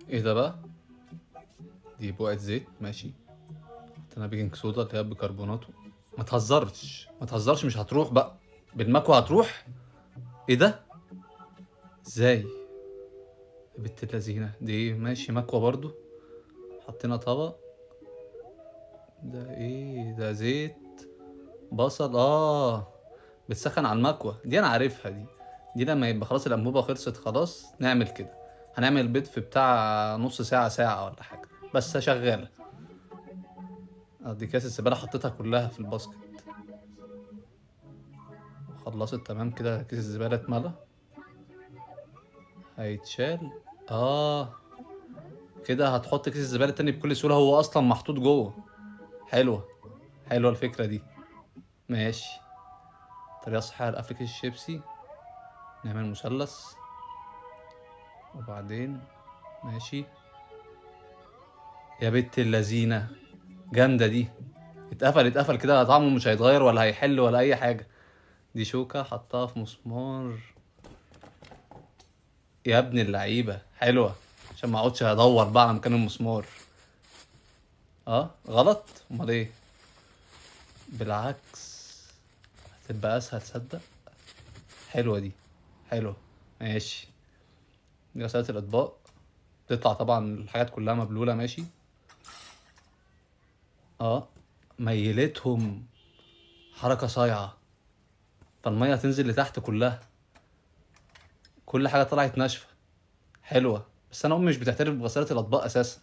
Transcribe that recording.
ايه ده بقى؟ دي بقعة زيت ماشي. حطينا بيكنج صودا اللي هي بيكربوناته. ما تهزرش ما تهزرش، مش هتروح بقى بالمكوى هتروح؟ ايه ده؟ ازاي؟ يا بنت اللذينه دي ماشي مكوى برضو. حطينا طبق. ده ايه ده؟ زيت بصل بتسخن على المكوى دي، انا عارفها دي. دي لما يبقى خلاص الانبوبه خلصت خلاص نعمل كده. هنعمل البيض في بتاع نص ساعه ساعه ولا حاجه بس شغاله. دي كاس الزباله حطيتها كلها في الباسكت. خلصت تمام كده، كيس الزباله اتملى. هيتشال. اه كده هتحط كيس الزباله التاني بكل سهوله، هو اصلا محطوط جوه. حلوه. حلوه الفكره دي. ماشي. طريقه صحيحه لقفل كيس الشيبسي. نعمل مثلث. وبعدين ماشي. يا بنت اللذينه جامده دي. اتقفل كده طعمه مش هيتغير ولا هيحل ولا اي حاجه. دي شوكه حطها في مسمار. يا ابن اللعيبه حلوه. عشان ما اقعدش ادور بقى على مكان المسمار. غلط. امال ايه؟ بالعكس. هتبقى اسهل تصدق. حلوه دي. حلوه. ماشي. دي غسالة الاطباق. تطلع طبعا الحاجات كلها مبلوله ماشي. اه ميلتهم. حركه صايعه. فالميه هتنزل لتحت كلها. كل حاجه طلعت ناشفه. حلوه. بس انا امي مش بتعترف بغسالة الاطباق اساسا.